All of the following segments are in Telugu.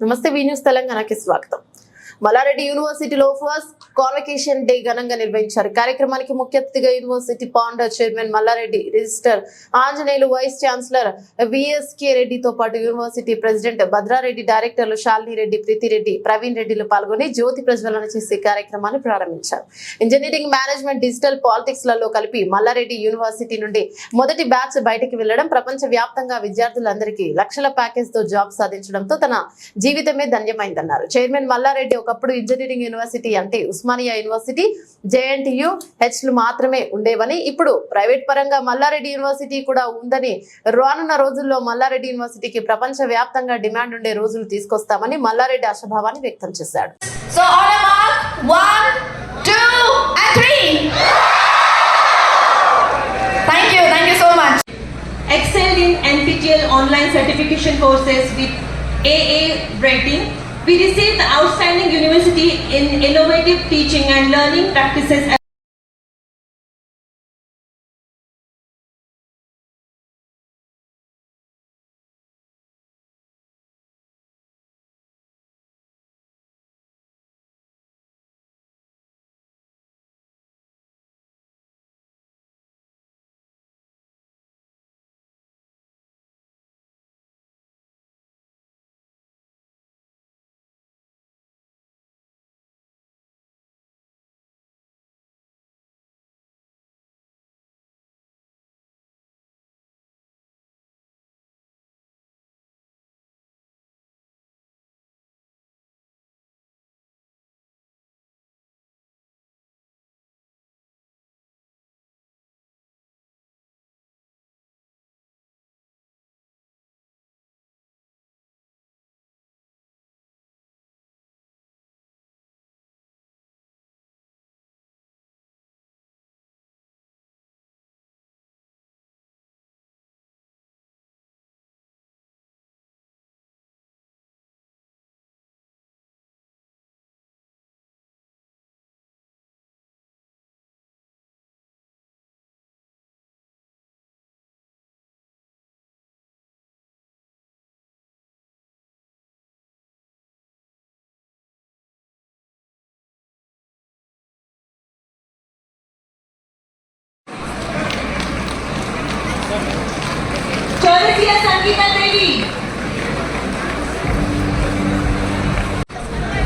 నమస్తే వి న్యూస్ తెలంగాణకి స్వాగతం. మల్లారెడ్డి యూనివర్సిటీలో ఫస్ట్ కాన్వకేషన్ డే ఘనంగా నిర్వహించారు. కార్యక్రమానికి ముఖ్య అతిథిగా యూనివర్సిటీ పాండ్ chairman Malla Reddy, registrar Anjaneyulu, vice chancellor VSK రెడ్డితో పాటు యూనివర్సిటీ ప్రెసిడెంట్ భద్రారెడ్డి, డైరెక్టర్లు శాలిని రెడ్డి, ప్రీతిరెడ్డి, ప్రవీణ్ రెడ్డిలు పాల్గొని జ్యోతి ప్రజ్వలన చేసే కార్యక్రమాన్ని ప్రారంభించారు. ఇంజనీరింగ్, మేనేజ్మెంట్, డిజిటల్, పాలిటిక్స్ లలో కలిపి మల్లారెడ్డి యూనివర్సిటీ నుండి మొదటి బ్యాచ్ బయటకు వెళ్లడం, ప్రపంచ వ్యాప్తంగా విద్యార్థులందరికీ లక్షల ప్యాకేజ్ తో జాబ్ సాధించడంతో తన జీవితమే ధన్యమైందన్నారు. చైర్మన్ మల్లారెడ్డి ఒకప్పుడు ఇంజనీరింగ్ యూనివర్సిటీ అంటే ఉస్మానియా యూనివర్సిటీ, జేఎన్టీయూ, హెచ్లు మాత్రమే ఉండేవని, ఇప్పుడు ప్రైవేట్ పరంగా మల్లారెడ్డి యూనివర్సిటీ కూడా ఉందని, రానున్న రోజుల్లో మల్లారెడ్డి యూనివర్సిటీకి ప్రపంచ వ్యాప్తంగా డిమాండ్ ఉండే రోజులు తీసుకొస్తామని మల్లారెడ్డి ఆశాభావాన్ని వ్యక్తం చేశాడు. So on a mark, 1, 2 and 3. Thank you so much. Excelled in NPTEL online certification courses with AA rating. We received the Outstanding University in Innovative Teaching and Learning Practices. Chaurasia Sangeeta Devi,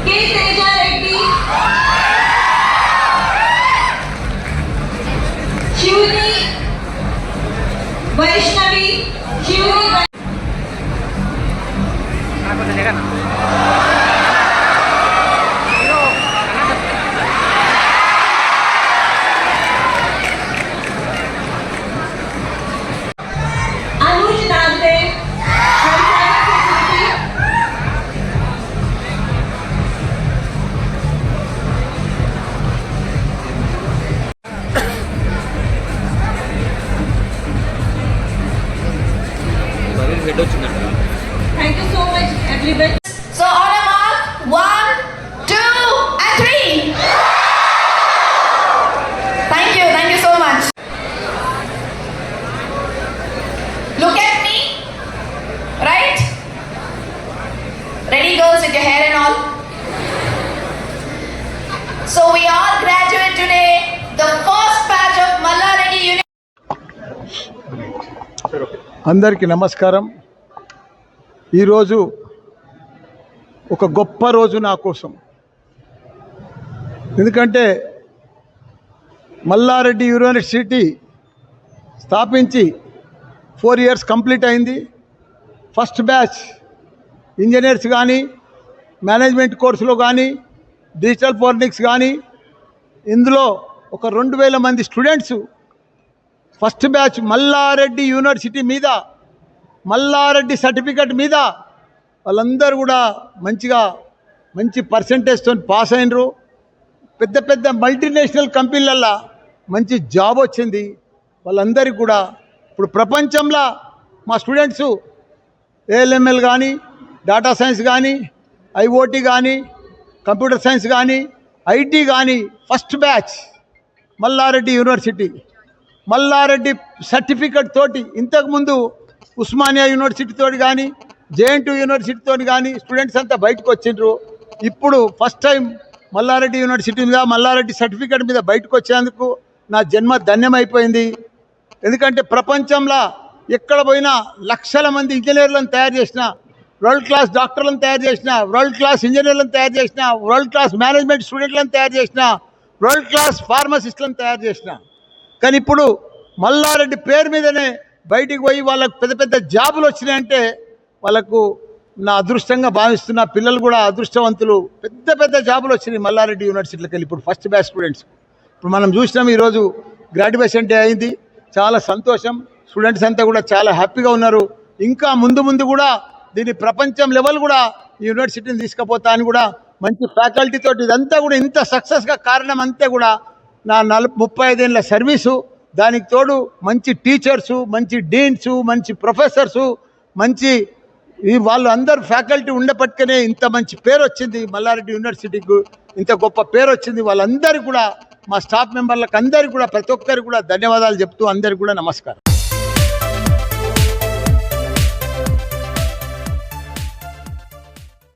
K. Teja Reddy, Shivani Vaishnavi, Thank you so much everybody. So on a mark, 1, 2 and 3. Thank you so much. Look at me, right? Ready girls with your hair and all? So we all graduate today, the first batch of Malla Reddy అందరికీ నమస్కారం. ఈరోజు ఒక గొప్ప రోజు నా కోసం. ఎందుకంటే మల్లారెడ్డి యూనివర్సిటీ స్థాపించి 4 years కంప్లీట్ అయింది. ఫస్ట్ బ్యాచ్ ఇంజనీర్స్ కానీ, మేనేజ్మెంట్ కోర్సులో కానీ, డిజిటల్ ఫోరెన్సిక్స్ కానీ, ఇందులో ఒక 2000 మంది students first batch Malla Reddy university మీద, మల్లారెడ్డి సర్టిఫికెట్ మీద వాళ్ళందరూ కూడా మంచి పర్సంటేజ్తో పాస్ అయినరు. పెద్ద పెద్ద మల్టీనేషనల్ కంపెనీలల్లో మంచి జాబ్ వచ్చింది వాళ్ళందరికీ కూడా. ఇప్పుడు ప్రపంచంలో మా స్టూడెంట్స్ ఏఎల్ఎంఎల్ కానీ, డాటా సైన్స్ కానీ, ఐఓటీ కానీ, కంప్యూటర్ సైన్స్ కానీ, ఐటీ కానీ first batch Malla Reddy university. Malla Reddy certificate తోటి ఇంతకుముందు ఉస్మానియా యూనివర్సిటీ తోటి కానీ, జేఎన్టీ యూనివర్సిటీతో కానీ స్టూడెంట్స్ అంతా బయటకు వచ్చిండ్రు. ఇప్పుడు ఫస్ట్ టైం మల్లారెడ్డి యూనివర్సిటీ మీద మల్లారెడ్డి సర్టిఫికేట్ మీద బయటకు వచ్చేందుకు నా జన్మ ధన్యమైపోయింది. ఎందుకంటే ప్రపంచంలో ఎక్కడ పోయినా లక్షల మంది ఇంజనీర్లను తయారు చేసిన, వరల్డ్ క్లాస్ డాక్టర్లను తయారు చేసిన, వరల్డ్ క్లాస్ ఇంజనీర్లను తయారు చేసిన, వరల్డ్ క్లాస్ మేనేజ్మెంట్ స్టూడెంట్లను తయారు చేసిన, వరల్డ్ క్లాస్ ఫార్మసిస్టులను తయారు చేసిన. కానీ ఇప్పుడు మల్లారెడ్డి పేరు మీదనే బయటికి పోయి వాళ్ళకు పెద్ద పెద్ద జాబులు వచ్చినాయంటే వాళ్ళకు నా అదృష్టంగా భావిస్తున్న. పిల్లలు కూడా అదృష్టవంతులు, పెద్ద పెద్ద జాబులు వచ్చినాయి మల్లారెడ్డి యూనివర్సిటీలోకి వెళ్ళి. ఇప్పుడు ఫస్ట్ బ్యాచ్ స్టూడెంట్స్ ఇప్పుడు మనం చూసినాం. ఈరోజు గ్రాడ్యుయేషన్ డే అయింది, చాలా సంతోషం. స్టూడెంట్స్ అంతా కూడా చాలా హ్యాపీగా ఉన్నారు. ఇంకా ముందు ముందు కూడా దీన్ని ప్రపంచం లెవెల్ కూడా ఈ యూనివర్సిటీని తీసుకుపోతా అని కూడా మంచి ఫ్యాకల్టీ తోటి ఇదంతా కూడా ఇంత సక్సెస్గా కారణం అంతా కూడా నా 35 ఏళ్ళ సర్వీసు, దానికి తోడు మంచి టీచర్సు, మంచి డీన్సు, మంచి ప్రొఫెసర్సు, మంచి వాళ్ళు అందరు ఫ్యాకల్టీ ఉండేపట్టుకనే ఇంత మంచి పేరు వచ్చింది మల్లారెడ్డి యూనివర్సిటీకి, ఇంత గొప్ప పేరు వచ్చింది. వాళ్ళందరికీ కూడా మా స్టాఫ్ మెంబర్లకు అందరికీ కూడా ప్రతి ఒక్కరికి కూడా ధన్యవాదాలు చెప్తూ అందరికీ కూడా నమస్కారం.